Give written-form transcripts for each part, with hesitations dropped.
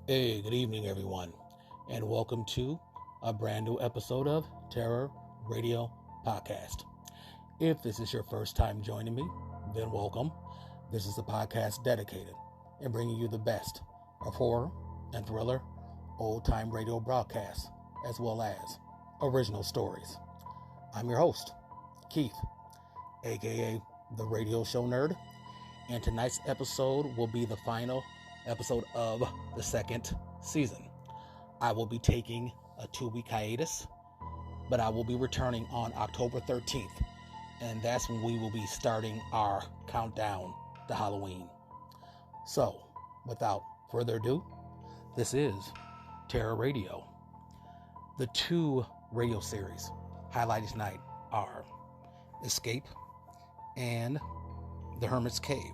Hey, good evening, everyone, and welcome to a brand new episode of Terror Radio Podcast. If this is your first time joining me, then welcome. This is a podcast dedicated in bringing you the best of horror and thriller, old-time radio broadcasts, as well as original stories. I'm your host, Keith, aka the Radio Show Nerd, and tonight's episode will be the final episode of the second season. I will be taking a 2-week hiatus, but I will be returning on October 13th, and that's when we will be starting our countdown to Halloween. So, without further ado, this is Terror Radio. The two radio series highlighted tonight are Escape and The Hermit's Cave.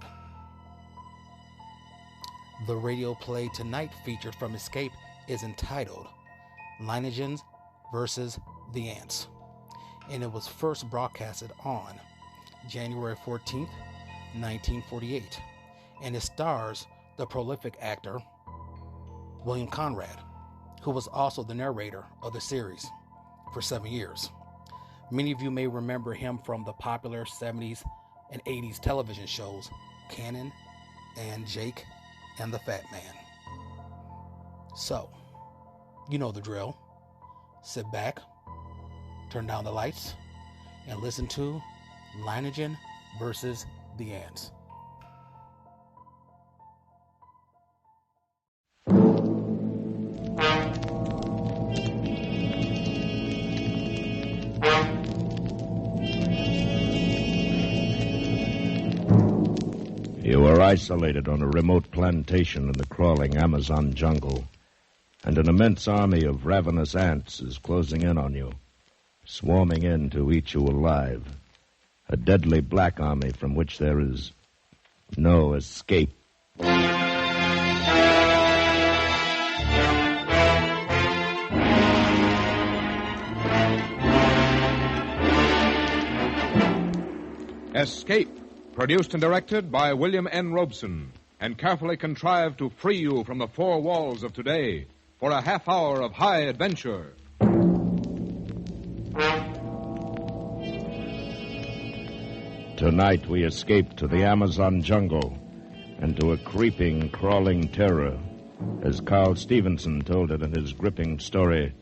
The radio play tonight featured from Escape is entitled Lineages versus the Ants, and it was first broadcasted on January 14th, 1948, and it stars the prolific actor William Conrad, who was also the narrator of the series for 7 years. Many of you may remember him from the popular 70s and 80s television shows Cannon and Jake and the Fat Man. So, you know the drill. Sit back, turn down the lights, and listen to Lineages versus the Ants. You were isolated on a remote plantation in the crawling Amazon jungle, and an immense army of ravenous ants is closing in on you, swarming in to eat you alive. A deadly black army from which there is no escape. Escape, produced and directed by William N. Robeson, and carefully contrived to free you from the four walls of today for a half hour of high adventure. Tonight we escape to the Amazon jungle and to a creeping, crawling terror, as Carl Stevenson told it in his gripping story,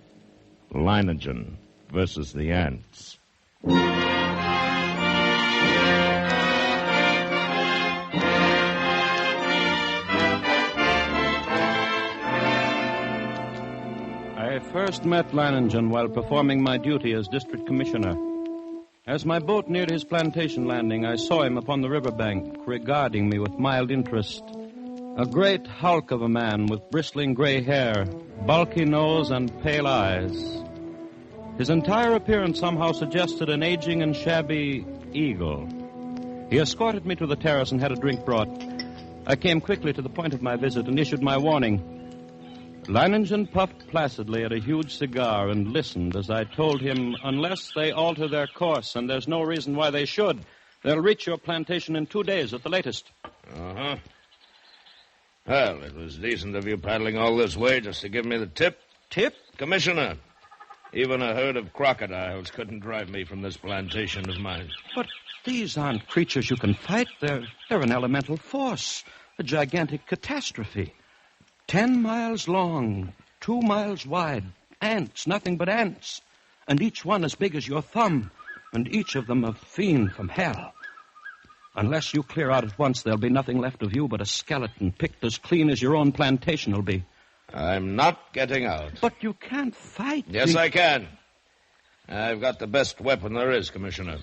Lineages versus the Ants. I first met Lineages while performing my duty as district commissioner. As my boat neared his plantation landing, I saw him upon the riverbank, regarding me with mild interest. A great hulk of a man with bristling gray hair, bulky nose, and pale eyes. His entire appearance somehow suggested an aging and shabby eagle. He escorted me to the terrace and had a drink brought. I came quickly to the point of my visit and issued my warning. Lineages puffed placidly at a huge cigar and listened as I told him, unless they alter their course, and there's no reason why they should, they'll reach your plantation in 2 days at the latest. Uh-huh. Well, it was decent of you paddling all this way just to give me the tip. Tip? Commissioner, even a herd of crocodiles couldn't drive me from this plantation of mine. But these aren't creatures you can fight. They're an elemental force, a gigantic catastrophe. 10 miles long, 2 miles wide. Ants, nothing but ants. And each one as big as your thumb. And each of them a fiend from hell. Unless you clear out at once, there'll be nothing left of you but a skeleton picked as clean as your own plantation will be. I'm not getting out. But you can't fight. Yes, I can. I've got the best weapon there is, Commissioner.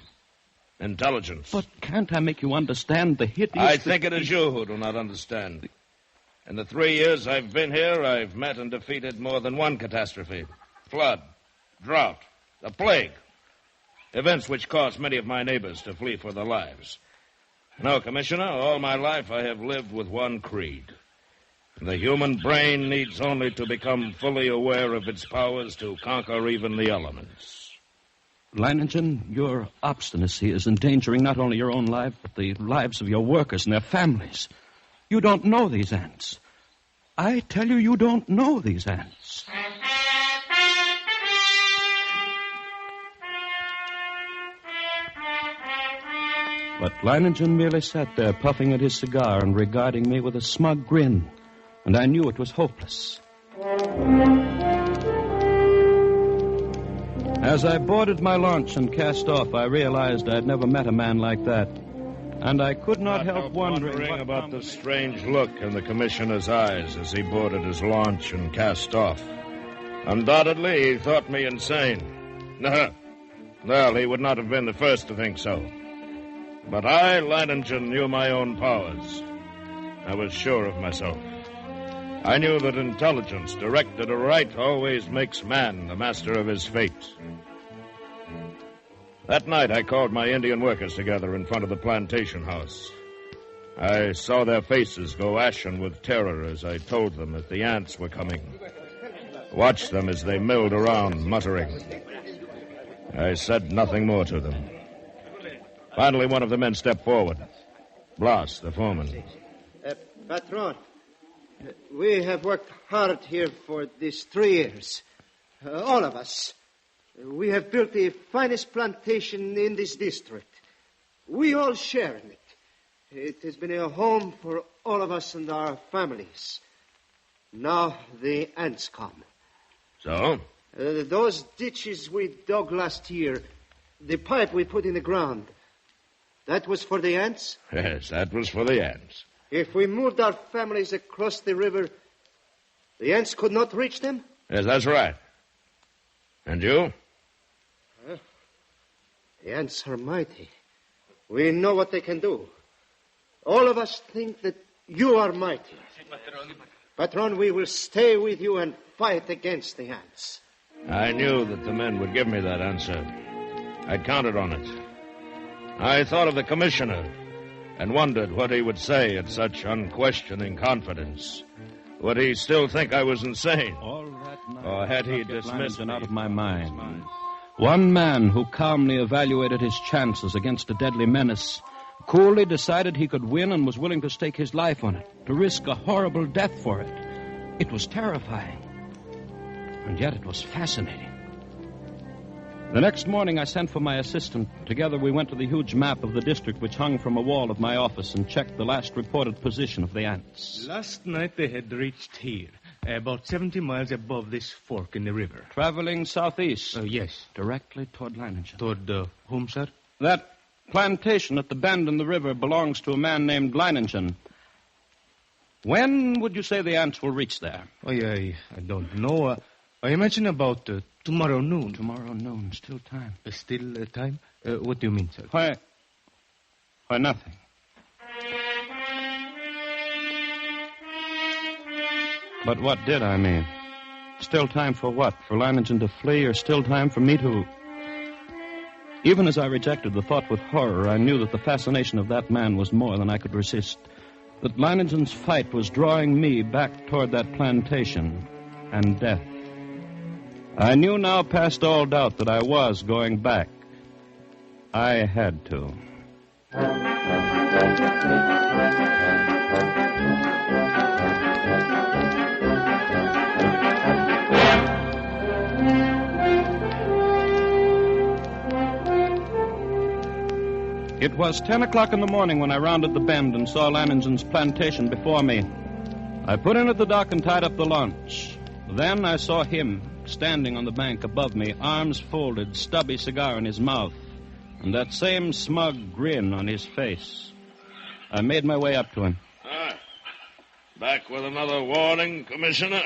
Intelligence. But can't I make you understand the hideous... I think it is you who do not understand. In the 3 years I've been here, I've met and defeated more than one catastrophe. Flood, drought, the plague. Events which caused many of my neighbors to flee for their lives. No, Commissioner, all my life I have lived with one creed. The human brain needs only to become fully aware of its powers to conquer even the elements. Lineages, your obstinacy is endangering not only your own life, but the lives of your workers and their families. You don't know these ants. I tell you, you don't know these ants. But Leiningen merely sat there, puffing at his cigar and regarding me with a smug grin, and I knew it was hopeless. As I boarded my launch and cast off, I realized I'd never met a man like that, and I could not help wondering about the strange look in the commissioner's eyes as he boarded his launch and cast off. Undoubtedly, he thought me insane. Well, he would not have been the first to think so. But I, Leiningen, knew my own powers. I was sure of myself. I knew that intelligence directed aright always makes man the master of his fate. That night, I called my Indian workers together in front of the plantation house. I saw their faces go ashen with terror as I told them that the ants were coming. Watched them as they milled around, muttering. I said nothing more to them. Finally, one of the men stepped forward. Blas, the foreman. Patron, we have worked hard here for these 3 years. All of us. We have built the finest plantation in this district. We all share in it. It has been a home for all of us and our families. Now the ants come. So? Those ditches we dug last year, the pipe we put in the ground, that was for the ants? Yes, that was for the ants. If we moved our families across the river, the ants could not reach them? Yes, that's right. And you? The ants are mighty. We know what they can do. All of us think that you are mighty. Patron, we will stay with you and fight against the ants. I knew that the men would give me that answer. I'd counted on it. I thought of the commissioner and wondered what he would say at such unquestioning confidence. Would he still think I was insane? All that night, Or had he dismissed me out of my mind? One man who calmly evaluated his chances against a deadly menace, coolly decided he could win and was willing to stake his life on it, to risk a horrible death for it. It was terrifying, and yet it was fascinating. The next morning, I sent for my assistant. Together, we went to the huge map of the district which hung from a wall of my office and checked the last reported position of the ants. Last night they had reached here, about 70 miles above this fork in the river. Traveling southeast. Yes. Directly toward Leiningen. Toward whom, sir? That plantation at the bend in the river belongs to a man named Leiningen. When would you say the ants will reach there? I don't know. I imagine about tomorrow noon. Tomorrow noon, still time. Still time? What do you mean, sir? Why, nothing. But what did I mean? Still time for what? For Leiningen to flee, or still time for me to... Even as I rejected the thought with horror, I knew that the fascination of that man was more than I could resist. That Leiningen's fight was drawing me back toward that plantation and death. I knew now past all doubt that I was going back. I had to. It was 10 o'clock in the morning when I rounded the bend and saw Leiningen's plantation before me. I put in at the dock and tied up the launch. Then I saw him standing on the bank above me, arms folded, stubby cigar in his mouth, and that same smug grin on his face. I made my way up to him. Back with another warning, Commissioner?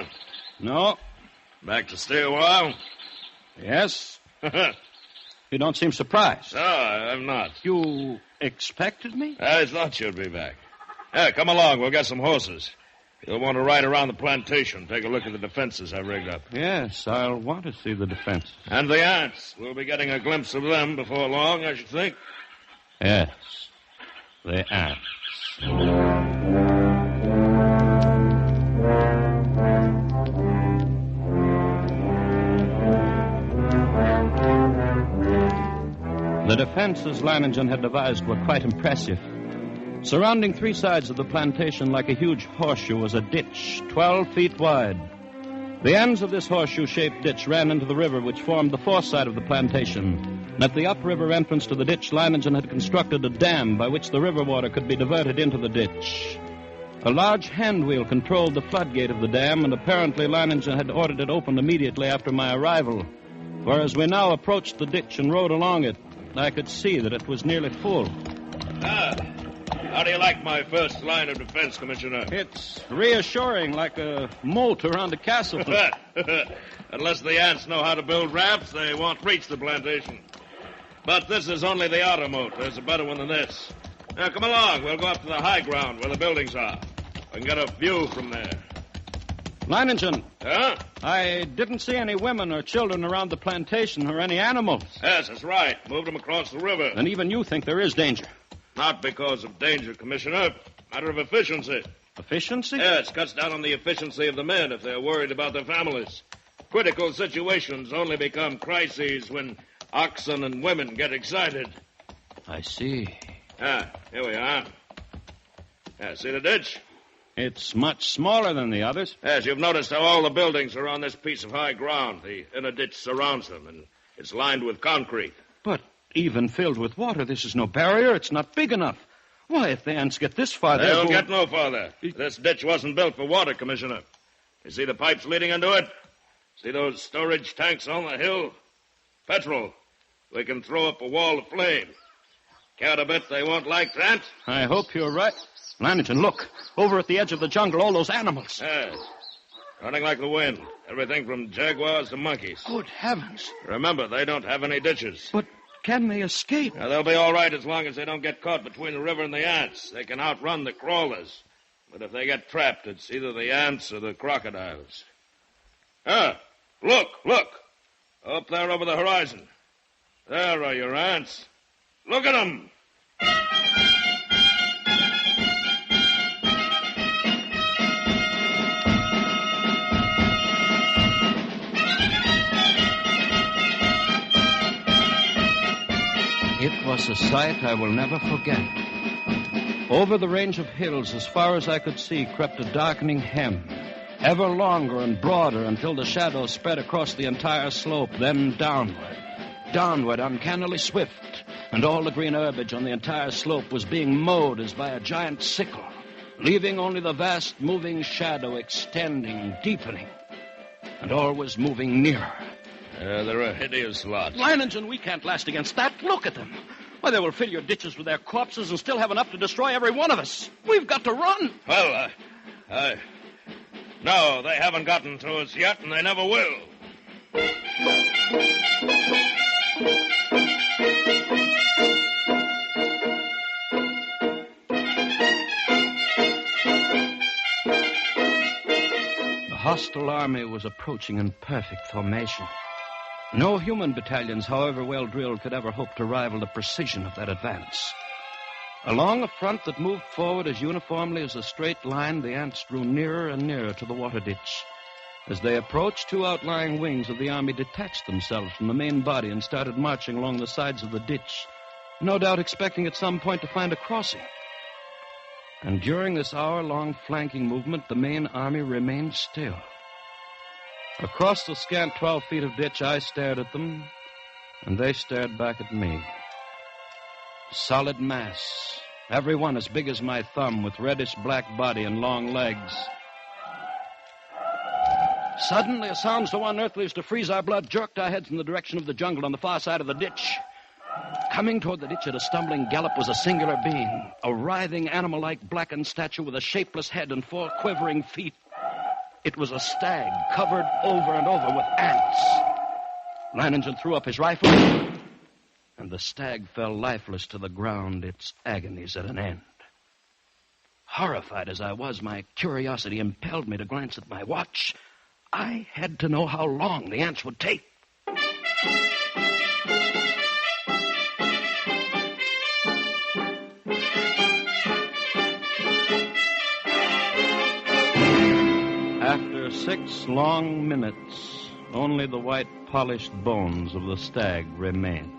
No. Back to stay a while? Yes. You don't seem surprised. No, I'm not. You expected me? I thought you'd be back. Come along. We'll get some horses. You'll want to ride around the plantation, take a look at the defenses I've rigged up. Yes, I'll want to see the defenses. And the ants. We'll be getting a glimpse of them before long, I should think. Yes, the ants. The defenses Leiningen had devised were quite impressive. Surrounding three sides of the plantation like a huge horseshoe was a ditch 12 feet wide. The ends of this horseshoe-shaped ditch ran into the river which formed the fourth side of the plantation. And at the upriver entrance to the ditch, Leiningen had constructed a dam by which the river water could be diverted into the ditch. A large hand wheel controlled the floodgate of the dam, and apparently Leiningen had ordered it opened immediately after my arrival. For as we now approached the ditch and rode along it, I could see that it was nearly full. How do you like my first line of defense, Commissioner? It's reassuring, like a moat around a castle. Unless the ants know how to build rafts, they won't reach the plantation. But this is only the outer moat. There's a better one than this. Now, come along. We'll go up to the high ground where the buildings are. We can get a view from there. Leiningen. Huh? I didn't see any women or children around the plantation or any animals. Yes, that's right. Moved them across the river. And even you think there is danger. Not because of danger, Commissioner. Matter of efficiency. Efficiency? Yes, cuts down on the efficiency of the men if they're worried about their families. Critical situations only become crises when oxen and women get excited. I see. Here we are. See the ditch? It's much smaller than the others. Yes, you've noticed how all the buildings are on this piece of high ground. The inner ditch surrounds them, and it's lined with concrete. But even filled with water, this is no barrier. It's not big enough. Why, if the ants get this far, they'll get no farther. This ditch wasn't built for water, Commissioner. You see the pipes leading into it? See those storage tanks on the hill? Petrol. We can throw up a wall of flame. Care to bet they won't like that? I hope you're right. Leiningen, look. Over at the edge of the jungle, all those animals. Yes. Running like the wind. Everything from jaguars to monkeys. Good heavens. Remember, they don't have any ditches. But can they escape? Now, they'll be all right as long as they don't get caught between the river and the ants. They can outrun the crawlers. But if they get trapped, it's either the ants or the crocodiles. Look. Up there over the horizon. There are your ants. Look at them. It was a sight I will never forget. Over the range of hills, as far as I could see, crept a darkening hem, ever longer and broader until the shadows spread across the entire slope, then downward, uncannily swift, and all the green herbage on the entire slope was being mowed as by a giant sickle, leaving only the vast moving shadow extending, deepening, and all was moving nearer. They're a hideous lot. Leiningen, we can't last against that. Look at them. Why, they will fill your ditches with their corpses and still have enough to destroy every one of us. We've got to run. Well, no, they haven't gotten to us yet, and they never will. The hostile army was approaching in perfect formation. No human battalions, however well drilled, could ever hope to rival the precision of that advance. Along a front that moved forward as uniformly as a straight line, the ants drew nearer and nearer to the water ditch. As they approached, two outlying wings of the army detached themselves from the main body and started marching along the sides of the ditch, no doubt expecting at some point to find a crossing. And during this hour-long flanking movement, the main army remained still. Across the scant 12 feet of ditch, I stared at them, and they stared back at me. Solid mass, every one as big as my thumb, with reddish-black body and long legs. Suddenly, a sound so unearthly as to freeze our blood jerked our heads in the direction of the jungle on the far side of the ditch. Coming toward the ditch at a stumbling gallop was a singular being, a writhing, animal-like blackened statue with a shapeless head and 4 quivering feet. It was a stag covered over and over with ants. Leiningen threw up his rifle, and the stag fell lifeless to the ground, its agonies at an end. Horrified as I was, my curiosity impelled me to glance at my watch. I had to know how long the ants would take. After 6 long minutes, only the white polished bones of the stag remained.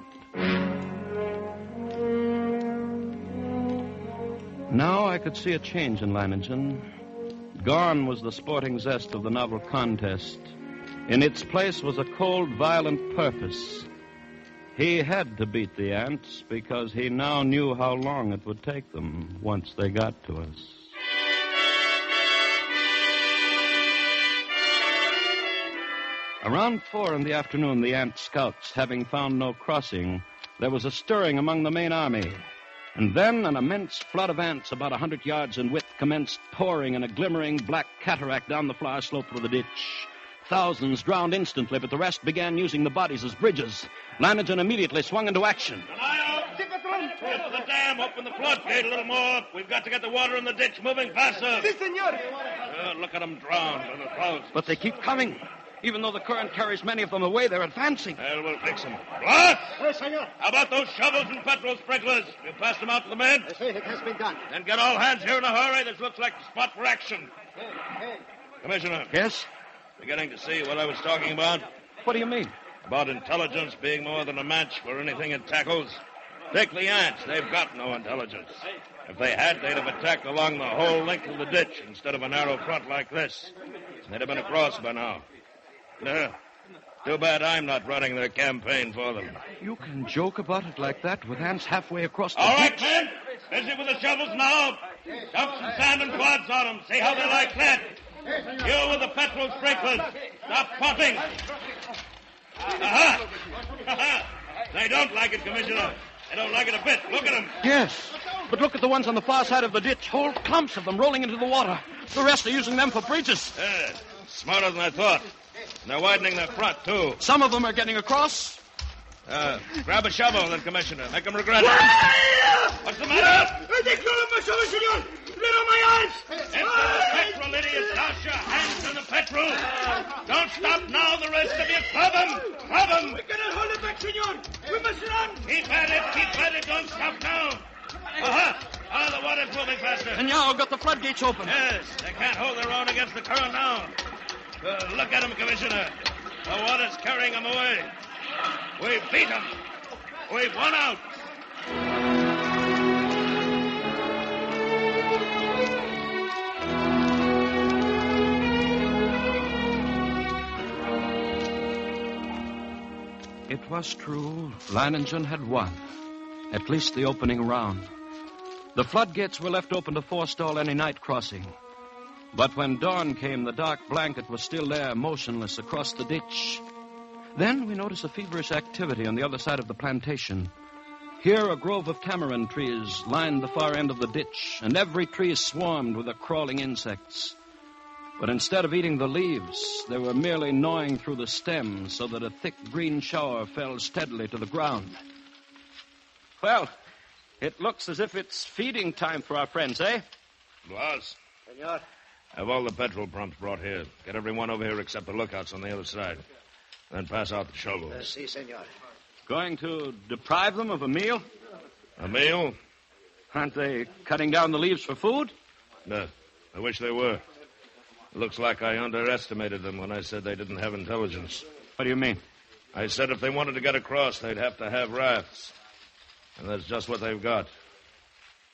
Now I could see a change in Lanigan. Gone was the sporting zest of the novel contest. In its place was a cold, violent purpose. He had to beat the ants because he now knew how long it would take them once they got to us. Around 4 in the afternoon, the ant scouts, having found no crossing, there was a stirring among the main army. And then an immense flood of ants about 100 yards in width commenced pouring in a glimmering black cataract down the far slope of the ditch. Thousands drowned instantly, but the rest began using the bodies as bridges. Lanigan immediately swung into action. Get to the dam, open the floodgate a little more. We've got to get the water in the ditch moving faster. Si, senor. Look at them drowned in the thousands. But they keep coming. Even though the current carries many of them away, they're advancing. Well, we'll fix them. Blas! Yes, senor. How about those shovels and petrol sprinklers? You passed them out to the men? Yes, it has been done. Then get all hands here in a hurry. This looks like the spot for action. Hey. Commissioner. Yes? Beginning to see what I was talking about? What do you mean? About intelligence being more than a match for anything it tackles. Take the ants. They've got no intelligence. If they had, they'd have attacked along the whole length of the ditch instead of a narrow front like this. They'd have been across by now. No. Too bad I'm not running their campaign for them. You can joke about it like that with ants halfway across the All right, ditch. men. Busy with the shovels now. Dump some sand and quads on them. See how they like that. You with the petrol sprinklers. Stop pumping. Aha! Aha! They don't like it, Commissioner. They don't like it a bit. Look at them. Yes, but look at the ones on the far side of the ditch. Whole clumps of them rolling into the water. The rest are using them for bridges. Smarter than I thought. And they're widening their front, too. Some of them are getting across. Grab a shovel, then, Commissioner. Make them regret it. What's the matter? It's the petrol, idiot. Douse your hands in the petrol. Don't stop now. The rest of you, club them. Club them. We cannot hold it back, senor. We must run. Keep at it. Don't stop now. Aha! The water's moving faster. And now got the floodgates open. Yes, they can't hold their own against the current now. Look at them, Commissioner. The water's carrying them away. We've beat them. We've won out. It was true. Lanigan had won. At least the opening round. The floodgates were left open to forestall any night crossing. But when dawn came, the dark blanket was still there, motionless across the ditch. Then we noticed a feverish activity on the other side of the plantation. Here, a grove of tamarind trees lined the far end of the ditch, and every tree swarmed with the crawling insects. But instead of eating the leaves, they were merely gnawing through the stems so that a thick green shower fell steadily to the ground. Well, it looks as if it's feeding time for our friends, eh? Blas. Senor. Have all the petrol pumps brought here. Get everyone over here except the lookouts on the other side. Then pass out the shovels. Si, senor. Going to deprive them of a meal? A meal? Aren't they cutting down the leaves for food? No. I wish they were. Looks like I underestimated them when I said they didn't have intelligence. What do you mean? I said if they wanted to get across, they'd have to have rafts. And that's just what they've got.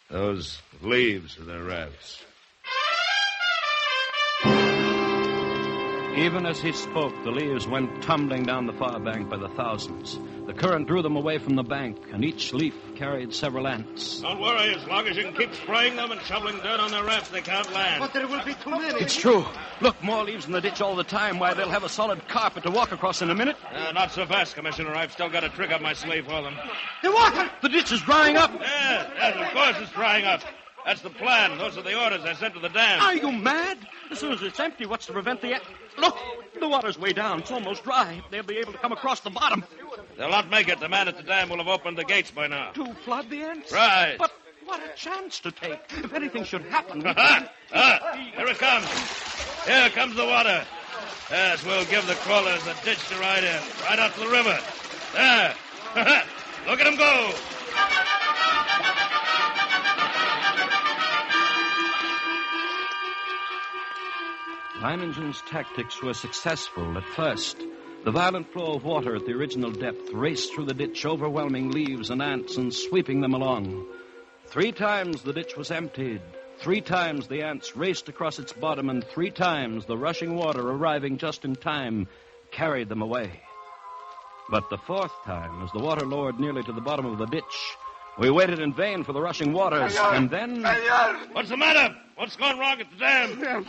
Those leaves are their rafts. Even as he spoke, the leaves went tumbling down the far bank by the thousands. The current drew them away from the bank, and each leaf carried several ants. Don't worry. As long as you can keep spraying them and shoveling dirt on their rafts, they can't land. But there will be too many. It's true. Look, more leaves in the ditch all the time. Why, they'll have a solid carpet to walk across in a minute. Not so fast, Commissioner. I've still got a trick up my sleeve for them. The water! The ditch is drying up. Yes, of course it's drying up. That's the plan. Those are the orders I sent to the dam. Are you mad? As soon as it's empty, what's to prevent the... Look, the water's way down. It's almost dry. They'll be able to come across the bottom. They'll not make it. The man at the dam will have opened the gates by now. To flood the ants? Right. But what a chance to take. If anything should happen... Here it comes. Here comes the water. Yes, we'll give the crawlers a ditch to ride in. Right out to the river. There. Look at them go. Lanigan's tactics were successful at first. The violent flow of water at the original depth raced through the ditch, overwhelming leaves and ants and sweeping them along. 3 times the ditch was emptied. 3 times the ants raced across its bottom, and 3 times the rushing water, arriving just in time, carried them away. But the 4th time, as the water lowered nearly to the bottom of the ditch, we waited in vain for the rushing waters, and then... What's the matter? What's gone wrong at the dam?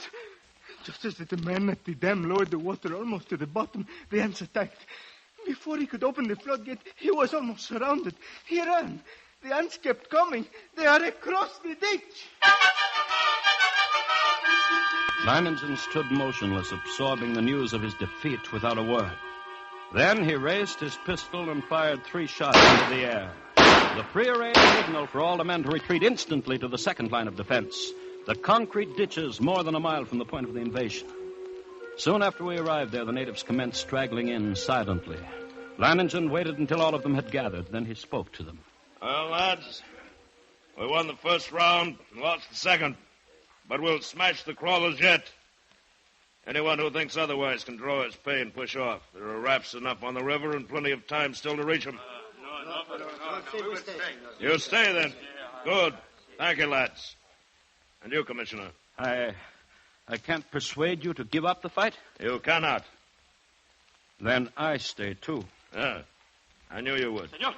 Just as the man at the dam lowered the water almost to the bottom, the ants attacked. Before he could open the floodgate, he was almost surrounded. He ran. The ants kept coming. They are across the ditch. Leiningen stood motionless, absorbing the news of his defeat without a word. Then he raised his pistol and fired 3 shots into the air. The prearranged signal for all the men to retreat instantly to the second line of defense, the concrete ditches more than a mile from the point of the invasion. Soon after we arrived there, the natives commenced straggling in silently. Leiningen waited until all of them had gathered. Then he spoke to them. Well, lads, we won the first round and lost the second. But we'll smash the crawlers yet. Anyone who thinks otherwise can draw his pay and push off. There are rafts enough on the river and plenty of time still to reach them. You stay, then. Good. Thank you, lads. And you, Commissioner? I can't persuade you to give up the fight? You cannot. Then I stay, too. Yeah. I knew you would. Senor.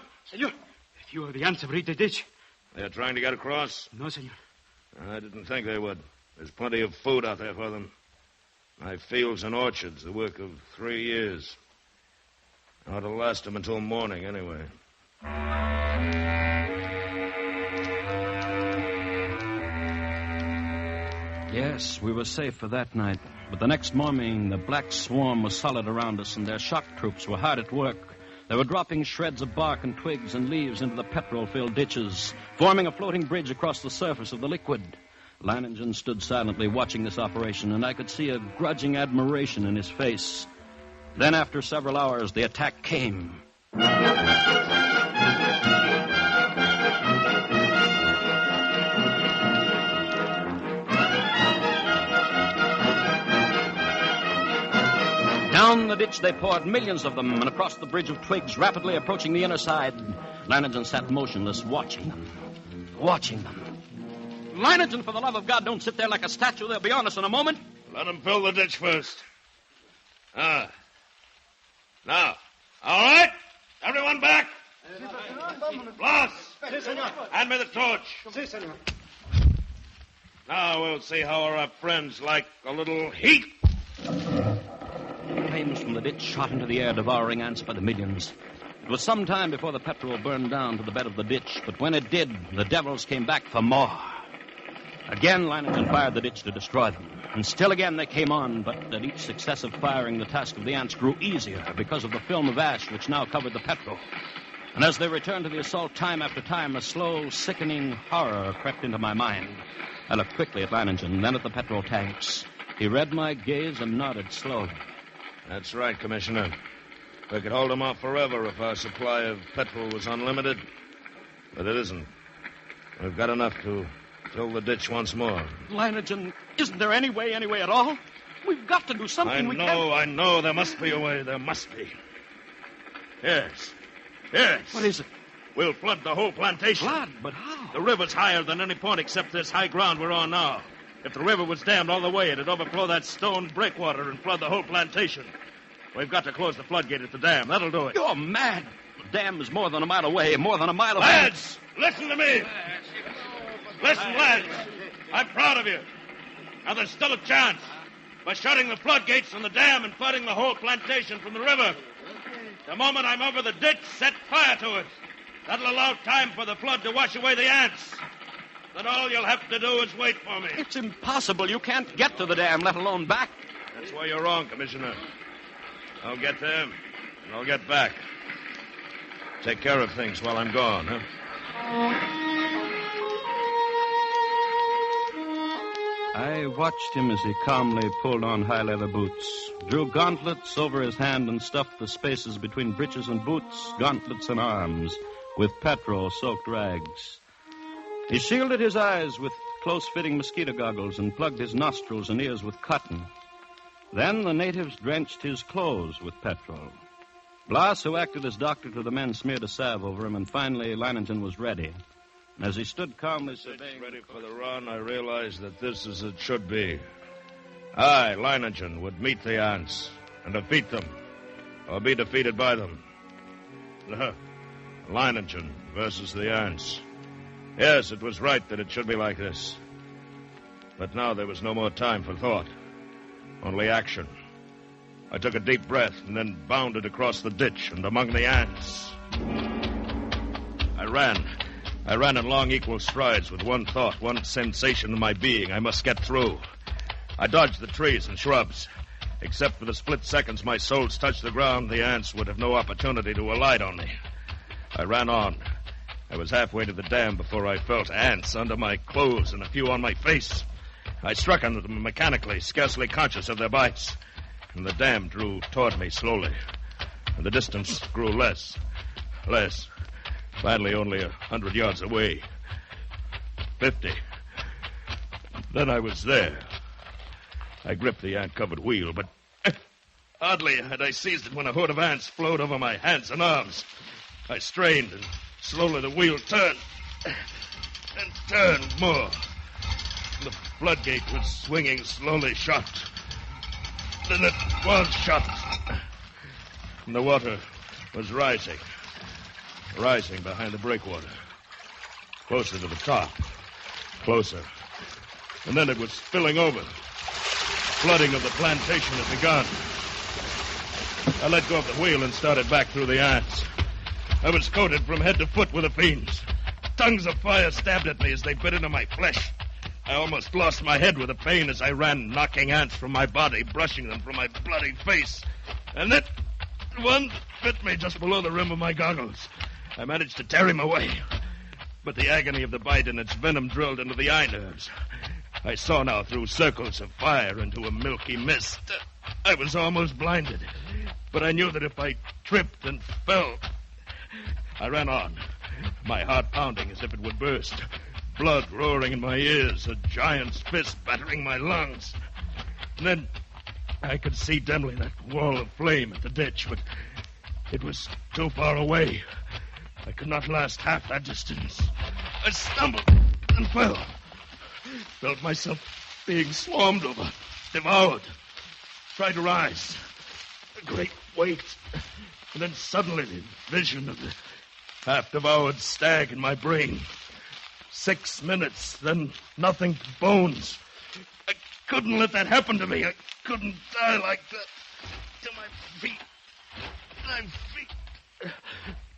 If you are the ants have reached the ditch. They're trying to get across? No, senor. I didn't think they would. There's plenty of food out there for them. My fields and orchards, the work of 3 years. Ought to last them until morning, anyway. Yes, we were safe for that night. But the next morning, the black swarm was solid around us, and their shock troops were hard at work. They were dropping shreds of bark and twigs and leaves into the petrol-filled ditches, forming a floating bridge across the surface of the liquid. Leiningen stood silently watching this operation, and I could see a grudging admiration in his face. Then, after several hours, the attack came. Down the ditch they poured, millions of them, and across the bridge of twigs, rapidly approaching the inner side. Leiningen sat motionless, watching them. Leiningen, for the love of God, don't sit there like a statue. They'll be on us in a moment. Let them fill the ditch first. Now, all right? Everyone back? Blas, hand me the torch. Now we'll see how our friends like a little heat. Flames from the ditch shot into the air, devouring ants by the millions. It was some time before the petrol burned down to the bed of the ditch, but when it did, the devils came back for more. Again, Leiningen fired the ditch to destroy them. And still again they came on, but at each successive firing, the task of the ants grew easier because of the film of ash which now covered the petrol. And as they returned to the assault time after time, a slow, sickening horror crept into my mind. I looked quickly at Leiningen, then at the petrol tanks. He read my gaze and nodded slowly. That's right, Commissioner. We could hold them off forever if our supply of petrol was unlimited. But it isn't. We've got enough to fill the ditch once more. Leiningen, isn't there any way at all? We've got to do something. I know. There must be a way. There must be. Yes. What is it? We'll flood the whole plantation. Flood? But how? The river's higher than any point except this high ground we're on now. If the river was dammed all the way, it'd overflow that stone breakwater and flood the whole plantation. We've got to close the floodgate at the dam. That'll do it. You're mad. The dam is more than a mile away. Lads, listen to me. Listen, lads. I'm proud of you. Now, there's still a chance. By shutting the floodgates on the dam and flooding the whole plantation from the river. The moment I'm over the ditch, set fire to it. That'll allow time for the flood to wash away the ants. Then all you'll have to do is wait for me. It's impossible. You can't get to the dam, let alone back. That's why you're wrong, Commissioner. I'll get to him, and I'll get back. Take care of things while I'm gone, huh? I watched him as he calmly pulled on high leather boots, drew gauntlets over his hand and stuffed the spaces between breeches and boots, gauntlets and arms, with petrol-soaked rags. He shielded his eyes with close-fitting mosquito goggles and plugged his nostrils and ears with cotton. Then the natives drenched his clothes with petrol. Blas, who acted as doctor to the men, smeared a salve over him, and finally Leiningen was ready. As he stood calmly surveying... Ready for the run, I realized that this is as it should be. I, Leiningen, would meet the ants and defeat them, or be defeated by them. Leiningen versus the ants. Yes, it was right that it should be like this. But now there was no more time for thought. Only action. I took a deep breath and then bounded across the ditch and among the ants. I ran in long, equal strides with one thought, one sensation in my being. I must get through. I dodged the trees and shrubs. Except for the split seconds my soles touched the ground, the ants would have no opportunity to alight on me. I ran on. I was halfway to the dam before I felt ants under my clothes and a few on my face. I struck under them mechanically, scarcely conscious of their bites. And the dam drew toward me slowly. And the distance grew less. Finally, only 100 yards away. 50. Then I was there. I gripped the ant-covered wheel, but hardly had I seized it when a horde of ants flowed over my hands and arms. I strained, and slowly the wheel turned. And turned more. The floodgate was swinging slowly shut. Then it was shut. And the water was rising behind the breakwater. Closer to the top. Closer. And then it was spilling over. Flooding of the plantation had begun. I let go of the wheel and started back through the ants. I was coated from head to foot with the fiends. Tongues of fire stabbed at me as they bit into my flesh. I almost lost my head with the pain as I ran, knocking ants from my body, brushing them from my bloody face. And then one bit me just below the rim of my goggles. I managed to tear him away. But the agony of the bite and its venom drilled into the eye nerves. I saw now through circles of fire into a milky mist. I was almost blinded. But I knew that if I tripped and fell... I ran on, my heart pounding as if it would burst. Blood roaring in my ears, a giant's fist battering my lungs. And then I could see dimly that wall of flame at the ditch, but it was too far away. I could not last half that distance. I stumbled and fell. Felt myself being swarmed over, devoured. Tried to rise. A great weight. And then suddenly the vision of the half-devoured stag in my brain. 6 minutes, then nothing but bones. I couldn't let that happen to me. I couldn't die like that. To my feet.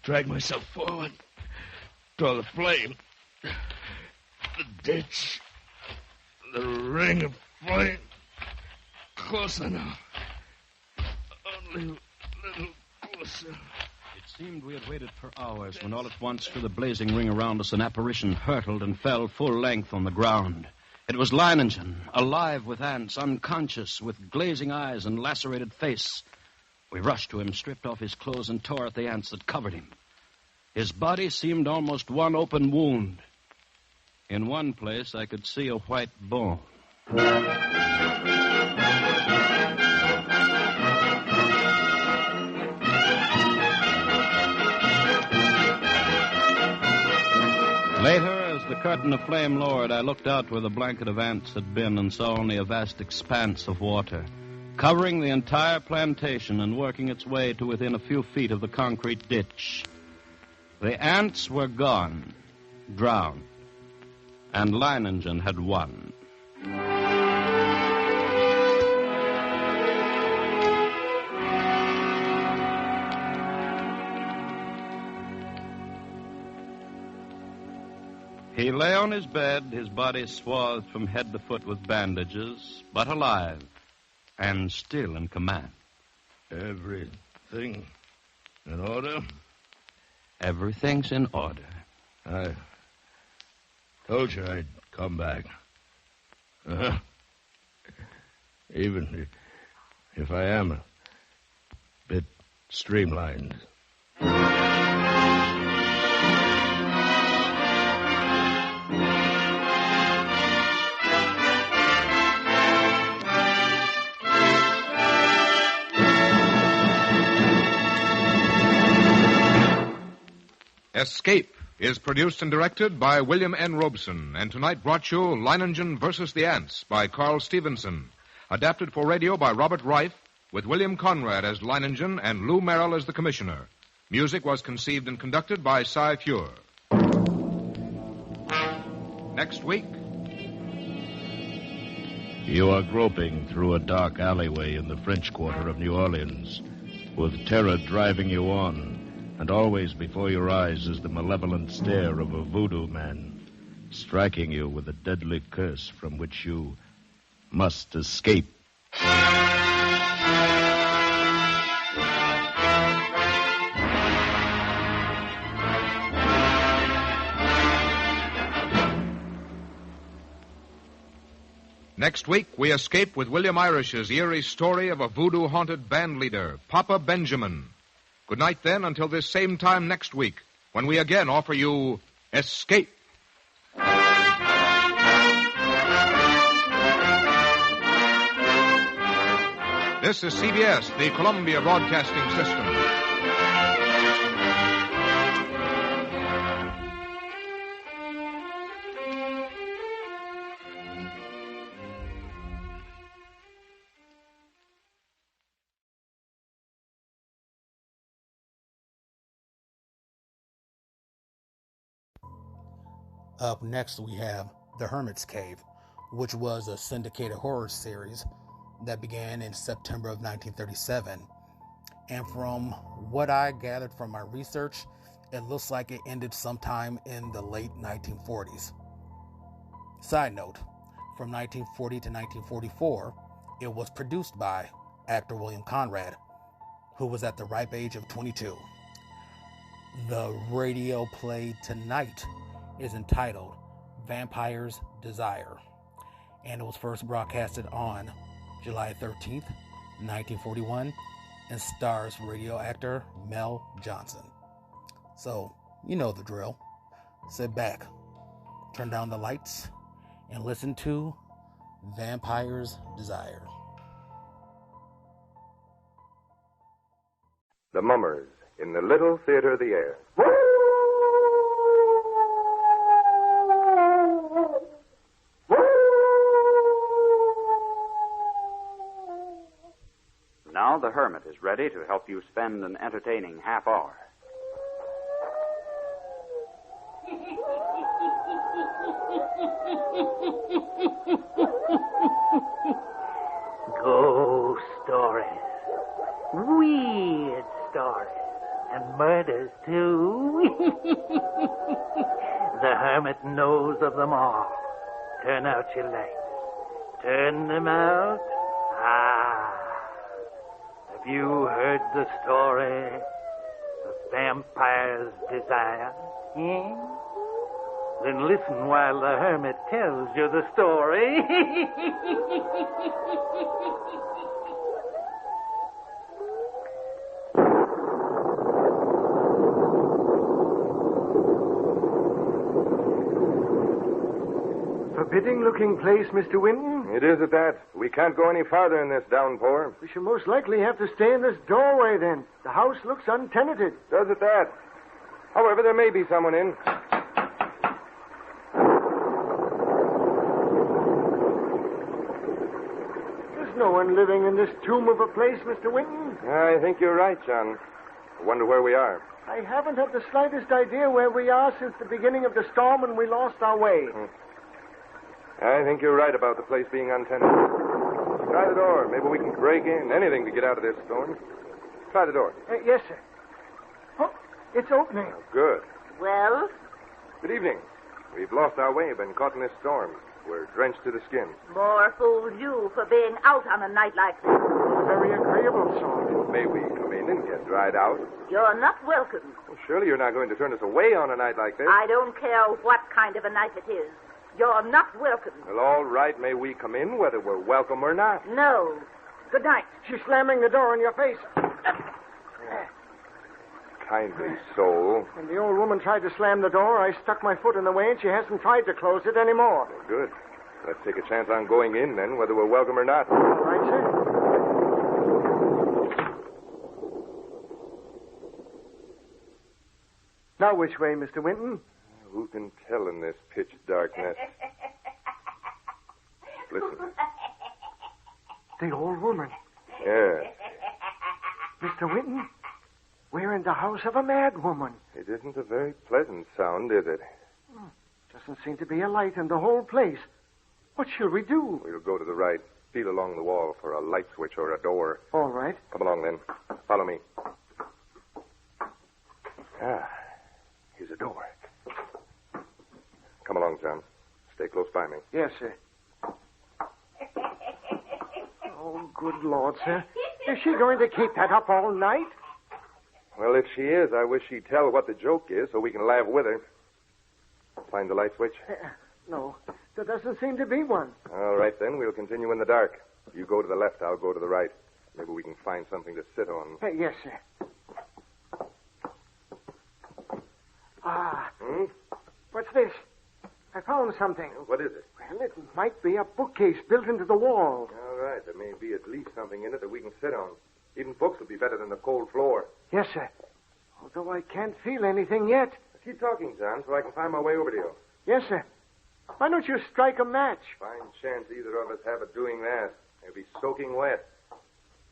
Drag myself forward. Toward the flame. The ditch. The ring of flame. Closer now. Only a little closer. It seemed we had waited for hours when all at once, through the blazing ring around us, an apparition hurtled and fell full length on the ground. It was Leiningen, alive with ants, unconscious, with glazing eyes and lacerated face. We rushed to him, stripped off his clothes, and tore at the ants that covered him. His body seemed almost one open wound. In one place, I could see a white bone. Later, as the curtain of flame lowered, I looked out where the blanket of ants had been and saw only a vast expanse of water, covering the entire plantation and working its way to within a few feet of the concrete ditch. The ants were gone, drowned, and Leiningen had won. He lay on his bed, his body swathed from head to foot with bandages, but alive and still in command. Everything in order? Everything's in order. I told you I'd come back. Even if I am a bit streamlined. Escape is produced and directed by William N. Robeson, and tonight brought you Leiningen versus the Ants by Carl Stevenson, adapted for radio by Robert Reif, with William Conrad as Leiningen and Lou Merrill as the commissioner. Music was conceived and conducted by Cy Feuer. Next week... You are groping through a dark alleyway in the French Quarter of New Orleans, with terror driving you on, and always before your eyes is the malevolent stare of a voodoo man, striking you with a deadly curse from which you must escape. Next week, we escape with William Irish's eerie story of a voodoo-haunted band leader, Papa Benjamin. Good night, then, until this same time next week, when we again offer you Escape. This is CBS, the Columbia Broadcasting System. Up next, we have The Hermit's Cave, which was a syndicated horror series that began in September of 1937. And from what I gathered from my research, it looks like it ended sometime in the late 1940s. Side note, from 1940 to 1944, it was produced by actor William Conrad, who was at the ripe age of 22. The radio play tonight is entitled Vampire's Desire, and it was first broadcasted on July 13th, 1941, and stars radio actor Mel Johnson. So, you know the drill. Sit back, turn down the lights, and listen to Vampire's Desire. The Mummers in the Little Theater of the Air. Now the Hermit is ready to help you spend an entertaining half hour. Ghost stories, weird stories, and murders, too. The Hermit knows of them all. Turn out your lights. Turn them out. Have you heard the story of Vampire's Desire? Then listen while the Hermit tells you the story. Forbidding-looking place, Mr. Winton. It is at that. We can't go any farther in this downpour. We shall most likely have to stay in this doorway, then. The house looks untenanted. Does it that? However, there may be someone in. There's no one living in this tomb of a place, Mr. Winton. I think you're right, John. I wonder where we are. I haven't had the slightest idea where we are since the beginning of the storm when we lost our way. I think you're right about the place being untenanted. Try the door. Maybe we can break in. Anything to get out of this storm. Try the door. Yes, sir. Oh, it's opening. Oh, good. Well? Good evening. We've lost our way, been caught in this storm. We're drenched to the skin. More fools you for being out on a night like this. Very agreeable, sort. May we come in and get dried out? You're not welcome. Well, surely you're not going to turn us away on a night like this. I don't care what kind of a night it is. You're not welcome. Well, all right. May we come in, whether we're welcome or not? No. Good night. She's slamming the door in your face. Kindly soul. When the old woman tried to slam the door, I stuck my foot in the way, and she hasn't tried to close it anymore. Well, good. Let's take a chance on going in, then, whether we're welcome or not. All right, sir. Now which way, Mr. Winton? Who can tell in this pitch darkness? Listen. The old woman. Yes. Mr. Winton, we're in the house of a mad woman. It isn't a very pleasant sound, is it? Doesn't seem to be a light in the whole place. What shall we do? We'll go to the right. Feel along the wall for a light switch or a door. All right. Come along, then. Follow me. Ah, here's a door. Come along, John. Stay close by me. Yes, sir. Oh, good Lord, sir. Is she going to keep that up all night? Well, if she is, I wish she'd tell what the joke is so we can laugh with her. Find the light switch? No, there doesn't seem to be one. All right, then. We'll continue in the dark. You go to the left, I'll go to the right. Maybe we can find something to sit on. Yes, sir. Ah. What's this? I found something. What is it? Well, it might be a bookcase built into the wall. All right. There may be at least something in it that we can sit on. Even books will be better than the cold floor. Yes, sir. Although I can't feel anything yet. Keep talking, John, so I can find my way over to you. Yes, sir. Why don't you strike a match? Fine chance either of us have of doing that. They'll be soaking wet.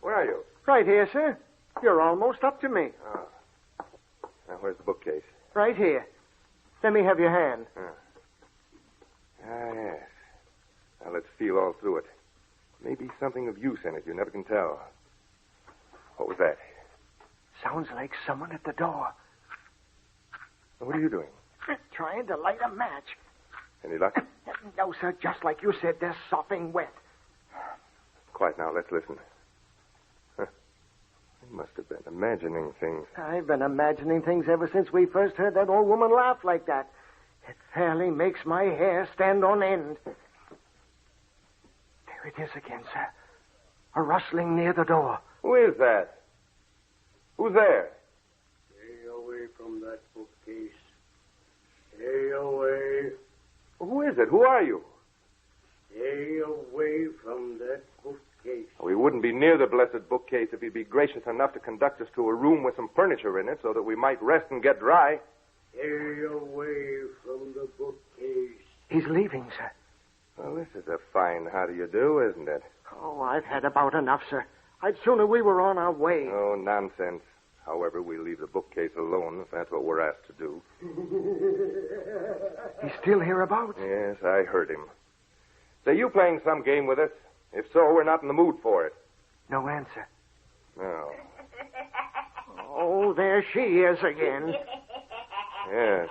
Where are you? Right here, sir. You're almost up to me. Oh. Now, where's the bookcase? Right here. Let me have your hand. Ah, yes. Now, let's feel all through it. Maybe something of use in it. You never can tell. What was that? Sounds like someone at the door. What are you doing? Trying to light a match. Any luck? No, sir. Just like you said, they're sopping wet. Quiet now. Let's listen. Huh. I must have been imagining things. I've been imagining things ever since we first heard that old woman laugh like that. It fairly makes my hair stand on end. There it is again, sir. A rustling near the door. Who is that? Who's there? Stay away from that bookcase. Stay away. Who is it? Who are you? Stay away from that bookcase. We wouldn't be near the blessed bookcase if you'd be gracious enough to conduct us to a room with some furniture in it so that we might rest and get dry. Stay away from the bookcase. He's leaving, sir. Well, this is a fine how do you do, isn't it? Oh, I've had about enough, sir. I'd sooner we were on our way. Oh, nonsense. However, we'll leave the bookcase alone if that's what we're asked to do. He's still hereabouts? Yes, I heard him. Say, you playing some game with us? If so, we're not in the mood for it. No answer. No. Oh, there she is again. Yes.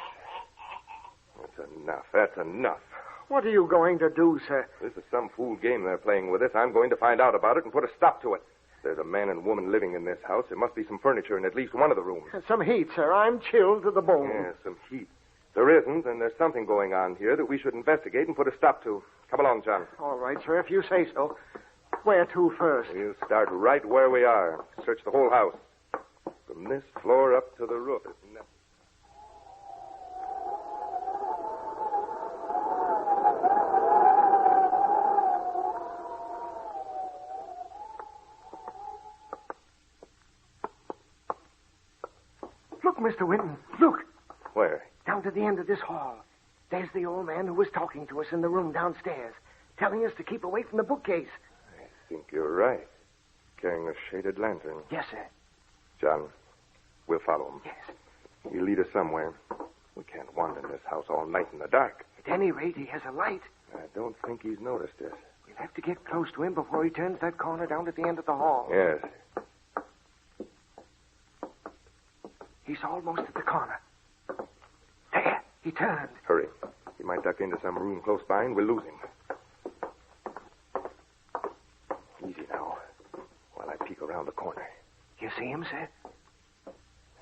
That's enough. That's enough. What are you going to do, sir? This is some fool game they're playing with us. I'm going to find out about it and put a stop to it. There's a man and woman living in this house. There must be some furniture in at least one of the rooms. Some heat, sir. I'm chilled to the bone. Yes, some heat. If there isn't, then there's something going on here that we should investigate and put a stop to. Come along, John. All right, sir, if you say so. Where to first? We'll start right where we are. Search the whole house. From this floor up to the roof. Isn't that... Look, Mr. Winton. Look. Where? Down to the end of this hall. There's the old man who was talking to us in the room downstairs, telling us to keep away from the bookcase. I think you're right. Carrying a shaded lantern. Yes, sir. John, we'll follow him. Yes. He'll lead us somewhere. We can't wander in this house all night in the dark. At any rate, he has a light. I don't think he's noticed us. We'll have to get close to him before he turns that corner down at the end of the hall. Yes. He's almost at the corner. There, he turned. Hurry. He might duck into some room close by and we'll lose him. Easy now, while I peek around the corner. You see him, sir?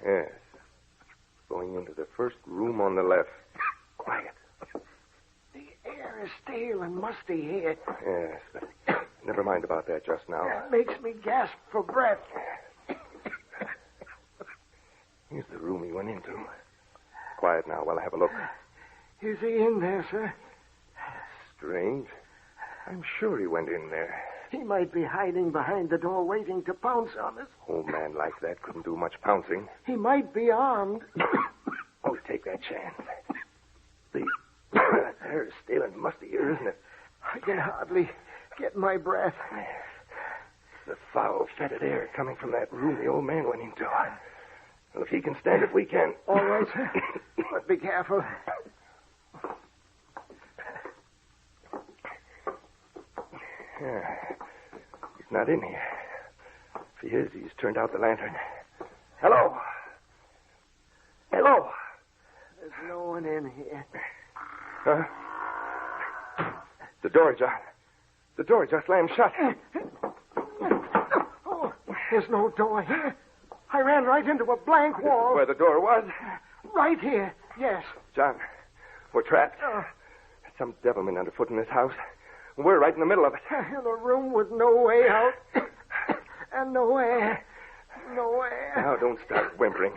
Yes. Going into the first room on the left. Quiet. The air is stale and musty here. Yes, but never mind about that just now. That makes me gasp for breath. Here's the room he went into. Quiet now while I have a look. Is he in there, sir? Strange. I'm sure he went in there. He might be hiding behind the door waiting to pounce on us. Old man like that couldn't do much pouncing. He might be armed. Oh, take that chance. The hair is stale and musty here, isn't it? I can hardly get my breath. The foul, fetid air coming from that room the old man went into. Well, if he can stand it, we can. All right, sir. But be careful. Yeah. He's not in here. If he is, he's turned out the lantern. Hello? Hello? There's no one in here. Huh? The door, John. The door just slammed shut. Oh, there's no door here. I ran right into a blank wall. Where the door was? Right here, yes. John, we're trapped. Some devilment underfoot in this house. We're right in the middle of it. In a room with no way out. And no air. No air. Now, don't start whimpering.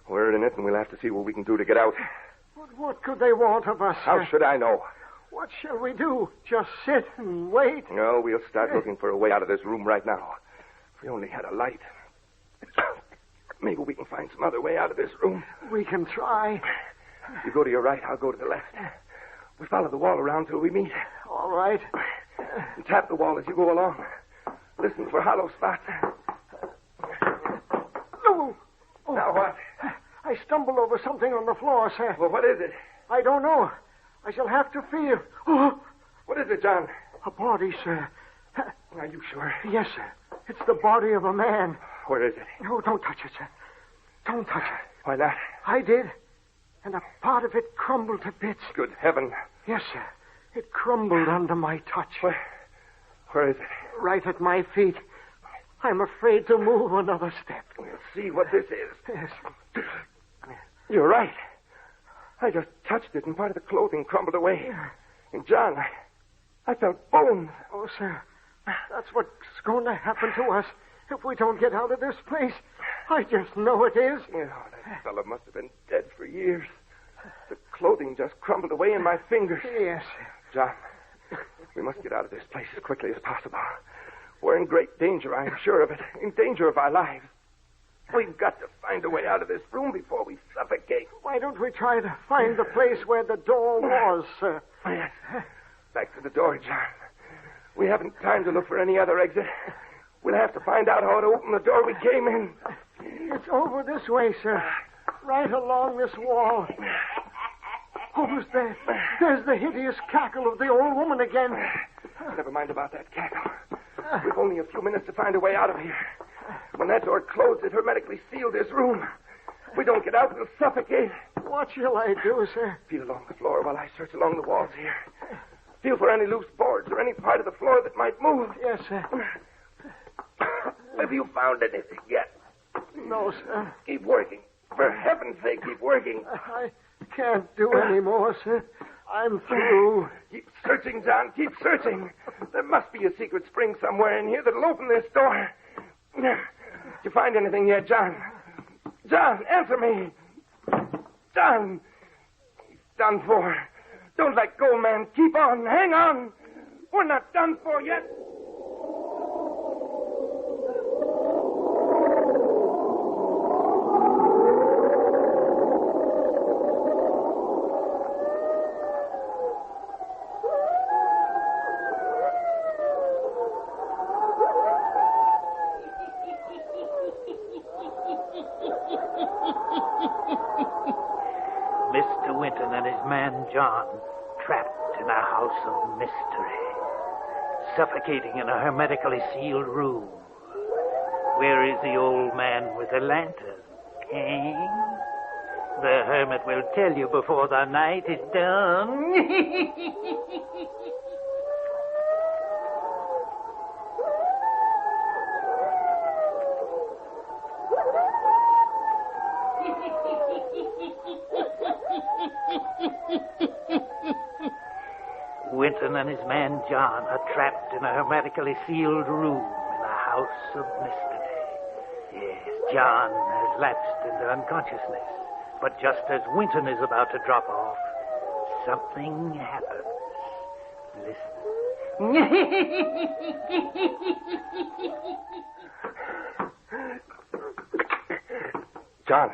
We're in it, and we'll have to see what we can do to get out. But what could they want of us? How should I know? What shall we do? Just sit and wait? No, we'll start looking for a way out of this room right now. If we only had a light. Maybe we can find some other way out of this room. We can try. You go to your right, I'll go to the left. We follow the wall around till we meet. All right. And tap the wall as you go along. Listen for hollow spots. Oh. Now what? I stumbled over something on the floor, sir. Well, what is it? I don't know. I shall have to feel. Oh. What is it, John? A body, sir. Are you sure? Yes, sir. It's the body of a man. Where is it? No, don't touch it, sir. Don't touch it. Why not? I did. And a part of it crumbled to bits. Good heaven. Yes, sir. It crumbled under my touch. Where is it? Right at my feet. I'm afraid to move another step. We'll see what this is. Yes. You're right. I just touched it and part of the clothing crumbled away. And John, I felt bones. Oh, sir. That's what's going to happen to us if we don't get out of this place. I just know it is. Oh, that fellow must have been dead for years. The clothing just crumbled away in my fingers. Yes. John, we must get out of this place as quickly as possible. We're in great danger, I'm sure of it. In danger of our lives. We've got to find a way out of this room before we suffocate. Why don't we try to find the place where the door was, sir? Yes. Back to the door, John. We haven't time to look for any other exit. We'll have to find out how to open the door we came in. It's over this way, sir. Right along this wall. Oh, there's the hideous cackle of the old woman again. Never mind about that cackle. We've only a few minutes to find a way out of here. When that door closed, it hermetically sealed this room. If we don't get out, we'll suffocate. What shall I do, sir? Feel along the floor while I search along the walls here. Feel for any loose boards or any part of the floor that might move. Yes, sir. Have you found anything yet? No, sir. Keep working. For heaven's sake, keep working. I can't do any more, sir. I'm through. Keep searching, John. Keep searching. There must be a secret spring somewhere in here that'll open this door. Did you find anything yet, John? John, answer me. John. He's done for. Don't let go, man. Keep on. Hang on. We're not done for yet. Mr. Winton and his man John, trapped in a house of mystery, suffocating in a hermetically sealed room. Where is the old man with the lantern? Eh? The hermit will tell you before the night is done. Winton and his man John are trapped in a hermetically sealed room in a house of mystery. Yes, John has lapsed into unconsciousness. But just as Winton is about to drop off, something happens. Listen. John.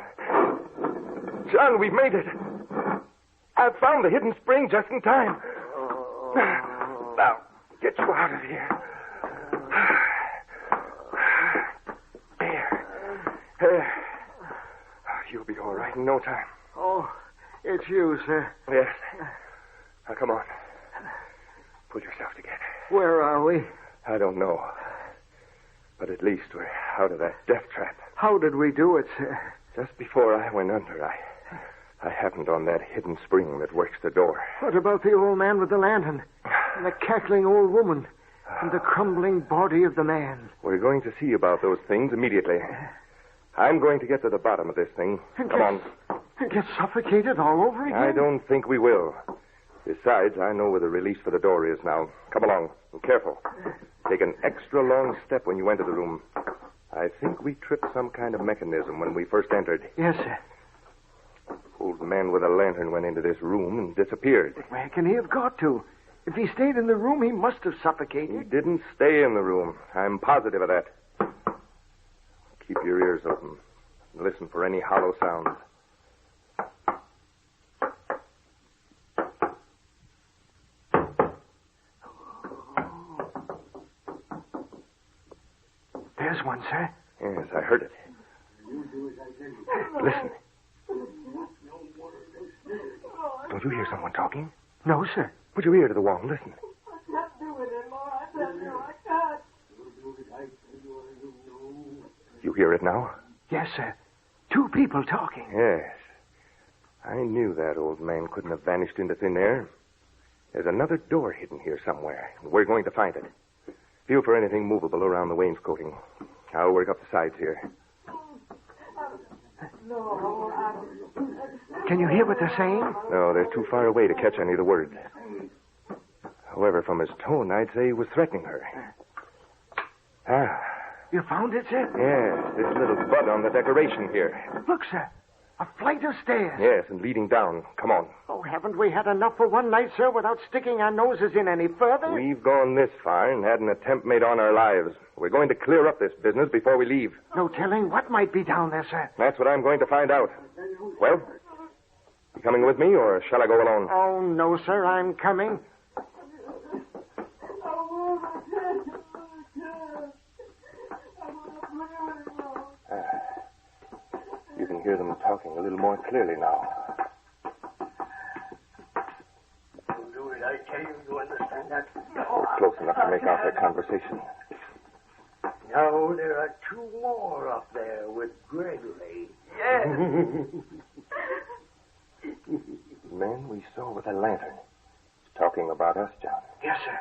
John, we've made it. I've found the hidden spring just in time. Now, get you out of here. There. You'll be all right in no time. Oh, it's you, sir. Yes. Now, come on. Pull yourself together. Where are we? I don't know. But at least we're out of that death trap. How did we do it, sir? Just before I went under, I happened on that hidden spring that works the door. What about the old man with the lantern? And the cackling old woman? And the crumbling body of the man? We're going to see about those things immediately. I'm going to get to the bottom of this thing. Come on. And get suffocated all over again? I don't think we will. Besides, I know where the release for the door is now. Come along. And careful. Take an extra long step when you enter the room. I think we tripped some kind of mechanism when we first entered. Yes, sir. Old man with a lantern went into this room and disappeared. But where can he have got to? If he stayed in the room, he must have suffocated. He didn't stay in the room. I'm positive of that. Keep your ears open and listen for any hollow sounds. There's one, sir. Yes, I heard it. Listen. Don't you hear someone talking? No, sir. Put your ear to the wall and listen. I can't do it anymore. I tell you, I can't. You hear it now? Yes, sir. Two people talking. Yes. I knew that old man couldn't have vanished into thin air. There's another door hidden here somewhere, and we're going to find it. Feel for anything movable around the wainscoting. I'll work up the sides here. Can you hear what they're saying? No, they're too far away to catch any of the words. However, from his tone, I'd say he was threatening her. Ah. You found it, sir? Yes, this little bud on the decoration here. Look, sir. A flight of stairs. Yes, and leading down. Come on. Oh, haven't we had enough for one night, sir, without sticking our noses in any further? We've gone this far and had an attempt made on our lives. We're going to clear up this business before we leave. No telling what might be down there, sir. That's what I'm going to find out. Well, you coming with me, or shall I go alone? Oh, no, sir, I'm coming. You can hear them talking a little more clearly now. Do it, I tell you. You understand that? Close enough to make out their conversation. Now there are two more up there with Gregory. Yes. The man we saw with a lantern is talking about us, John. Yes, sir.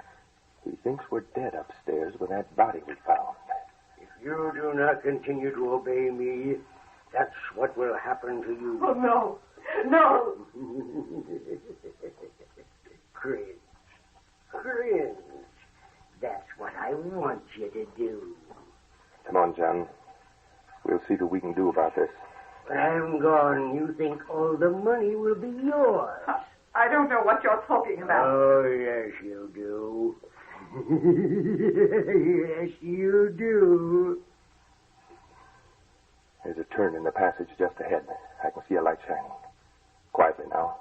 He thinks we're dead upstairs with that body we found. If you do not continue to obey me, that's what will happen to you. Oh, no. No. Cringe. Cringe. That's what I want you to do. Come on, John. We'll see what we can do about this. When I'm gone, you think all the money will be yours. I don't know what you're talking about. Oh, yes, you do. Yes, you do. There's a turn in the passage just ahead. I can see a light shining. Quietly now.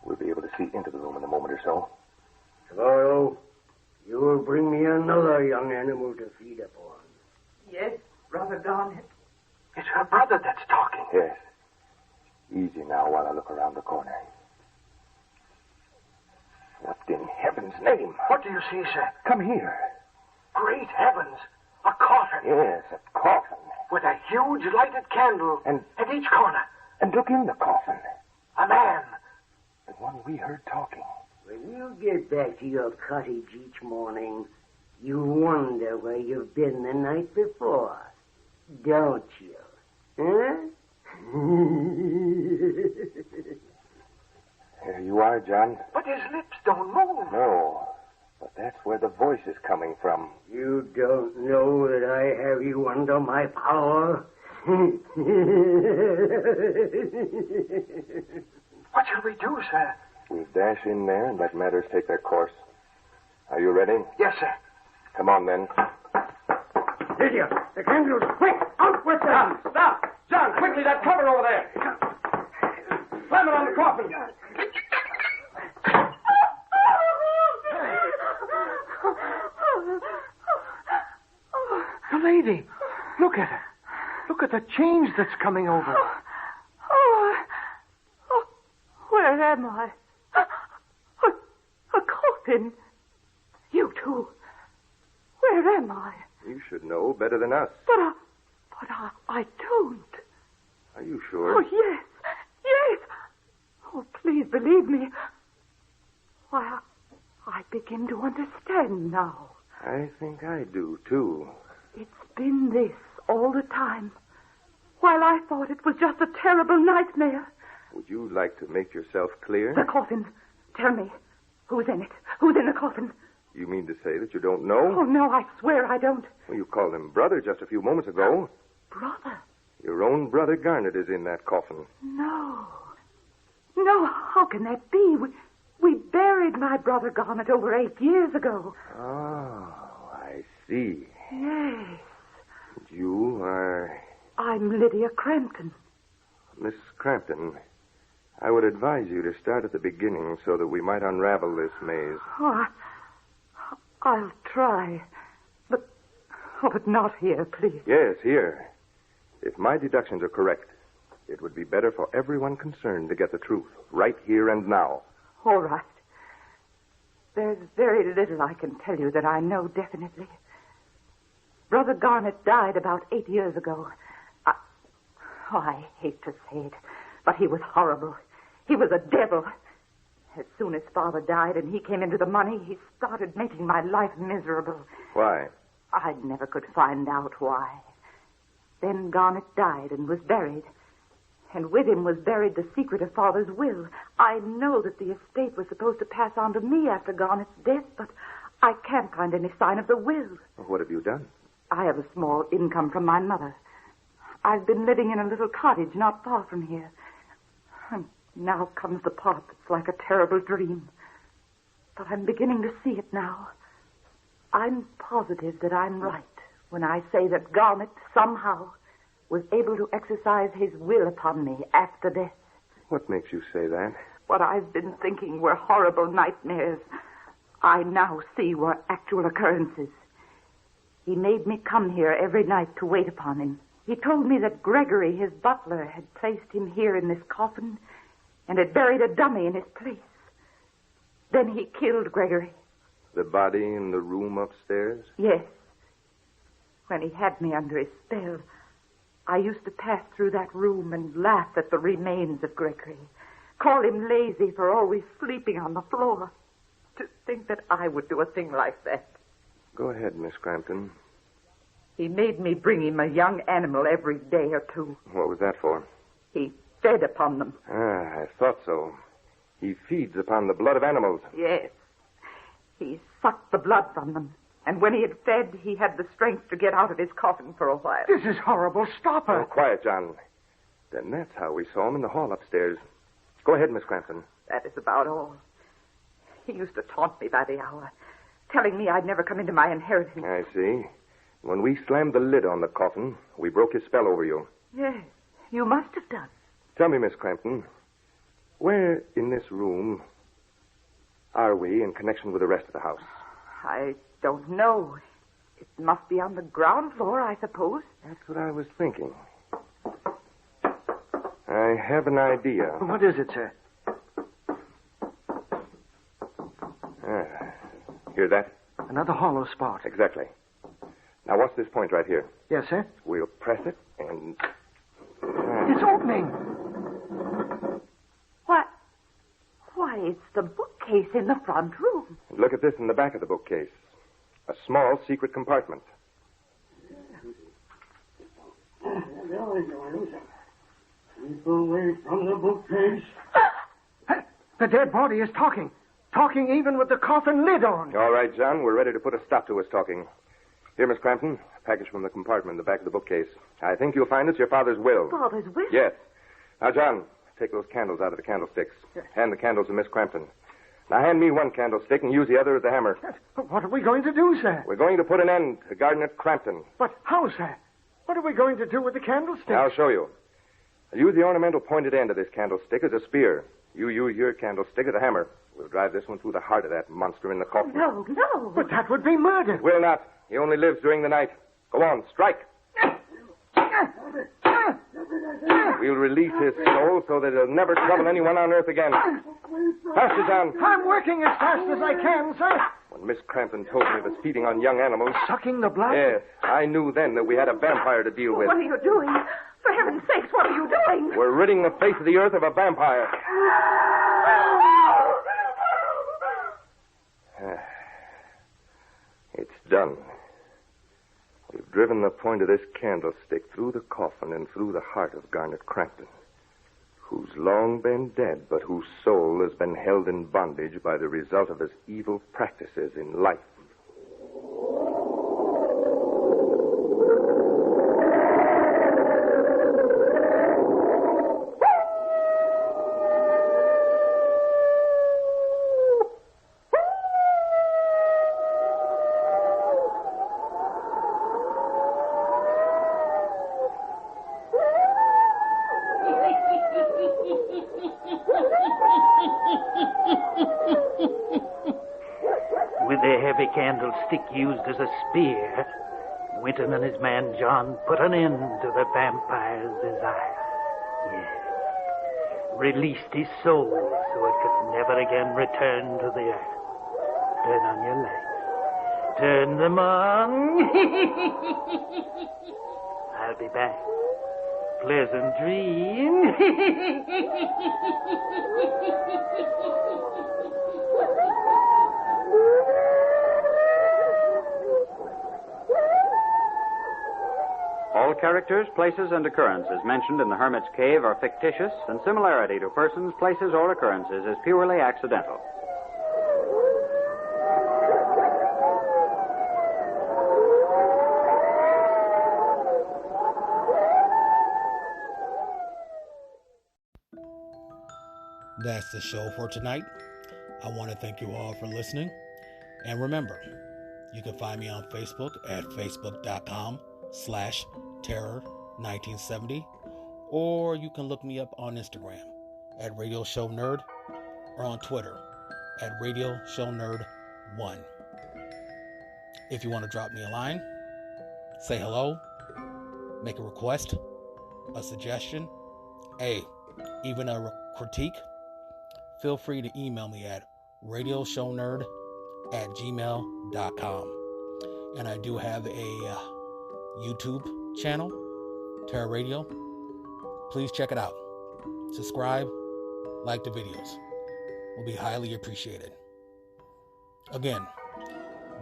We'll be able to see into the room in a moment or so. Tomorrow, you will bring me another young animal to feed upon. Yes, Brother Garnet. It's her brother that's talking. Yes. Easy now while I look around the corner. What in heaven's name? What do you see, sir? Come here. Great heavens. A coffin. Yes, a coffin. With a huge lighted candle And at each corner. And look in the coffin. A man. The one we heard talking. When you get back to your cottage each morning, you wonder where you've been the night before. Don't you? Huh? Here you are, John. But his lips don't move. No, but that's where the voice is coming from. You don't know that I have you under my power? What shall we do, sir? We'll dash in there and let matters take their course. Are you ready? Yes, sir. Come on, then. Lydia, the candles! Quick, out with them! Stop! John, quickly, that cover over there! Slam it on the coffin. The lady. Look at her. Look at the change that's coming over. Where am I? A coffin. You too. Where am I? You should know better than us. But I don't. Are you sure? Oh, yes. Yes. Oh, please believe me. Why, I begin to understand now. I think I do, too. It's been this all the time, while I thought it was just a terrible nightmare. Would you like to make yourself clear? The coffin. Tell me, who's in it? Who's in the coffin? You mean to say that you don't know? Oh, no, I swear I don't. Well, you called him brother just a few moments ago. Brother? Your own brother Garnet is in that coffin. No. No, how can that be? We buried my brother Garnet over 8 years ago. Oh, I see. Yes. You are... I'm Lydia Crampton. Miss Crampton, I would advise you to start at the beginning so that we might unravel this maze. Oh, I'll try. But not here, please. Yes, here. If my deductions are correct, it would be better for everyone concerned to get the truth right here and now. All right. There's very little I can tell you that I know definitely. Brother Garnet died about 8 years ago. I hate to say it, but he was horrible. He was a devil. As soon as Father died and he came into the money, he started making my life miserable. Why? I never could find out why. Then Garnet died and was buried. And with him was buried the secret of Father's will. I know that the estate was supposed to pass on to me after Garnet's death, but I can't find any sign of the will. What have you done? I have a small income from my mother. I've been living in a little cottage not far from here. And now comes the part that's like a terrible dream. But I'm beginning to see it now. I'm positive that I'm right when I say that Garnet somehow was able to exercise his will upon me after death. What makes you say that? What I've been thinking were horrible nightmares, I now see were actual occurrences. He made me come here every night to wait upon him. He told me that Gregory, his butler, had placed him here in this coffin and had buried a dummy in his place. Then he killed Gregory. The body in the room upstairs? Yes. When he had me under his spell, I used to pass through that room and laugh at the remains of Gregory, call him lazy for always sleeping on the floor. To think that I would do a thing like that. Go ahead, Miss Crampton. He made me bring him a young animal every day or two. What was that for? He fed upon them. I thought so. He feeds upon the blood of animals. Yes. He sucked the blood from them. And when he had fed, he had the strength to get out of his coffin for a while. This is horrible. Stop her. Oh, quiet, John. Then that's how we saw him in the hall upstairs. Go ahead, Miss Crampton. That is about all. He used to taunt me by the hour, telling me I'd never come into my inheritance. I see. When we slammed the lid on the coffin, we broke his spell over you. Yes, you must have done. Tell me, Miss Crampton, where in this room are we in connection with the rest of the house? I don't know. It must be on the ground floor, I suppose. That's what I was thinking. I have an idea. What is it, sir? Hear that? Another hollow spot. Exactly. Now, watch this point right here. Yes, sir? We'll press it and... It's opening. Why, it's the bookcase in the front room. And look at this in the back of the bookcase. A small secret compartment. Keep away from the bookcase. The dead body is talking. Talking even with the coffin lid on. All right, John. We're ready to put a stop to his talking. Here, Miss Crampton, a package from the compartment in the back of the bookcase. I think you'll find it's your father's will. Father's will? Yes. Now, John, take those candles out of the candlesticks. Hand the candles to Miss Crampton. Now, hand me one candlestick and use the other as the hammer. What are we going to do, sir? We're going to put an end to Garnet Crampton. But how, sir? What are we going to do with the candlestick? I'll show you. Use the ornamental pointed end of this candlestick as a spear. You use your candlestick as a hammer. We'll drive this one through the heart of that monster in the coffin. No. But that would be murder. It will not. He only lives during the night. Go on, strike. We'll release his soul so that he'll never trouble anyone on Earth again. Faster, John. I'm working as fast as I can, sir. When Miss Crampton told me of his feeding on young animals... Sucking the blood? Yes, I knew then that we had a vampire to deal with. What are you doing? For heaven's sakes, what are you doing? We're ridding the face of the earth of a vampire. It's done. We've driven the point of this candlestick through the coffin and through the heart of Garnet Crampton, who's long been dead, but whose soul has been held in bondage by the result of his evil practices in life. With the heavy candlestick used as a spear, Winton and his man John put an end to the vampire's desire. Yes. Released his soul so it could never again return to the earth. Turn on your lights. Turn them on. I'll be back. Pleasant dream. All characters, places, and occurrences mentioned in the Hermit's Cave are fictitious, and similarity to persons, places, or occurrences is purely accidental. That's the show for tonight. I want to thank you all for listening. And remember, you can find me on Facebook at facebook.com/terror1970, or you can look me up on Instagram at Radio Show Nerd, or on Twitter at Radio Show Nerd 1. If you want to drop me a line, say hello, make a request, a suggestion, even a critique, feel free to email me at radioshownerd@gmail.com. And I do have a YouTube channel, Terror Radio. Please check it out. Subscribe, like the videos. Will be highly appreciated. Again,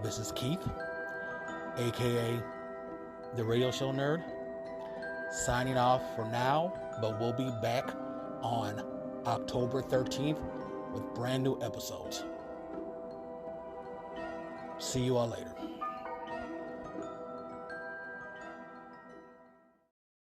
this is Keith, aka the Radio Show Nerd, signing off for now, but we'll be back on October 13th with brand new episodes. See you all later.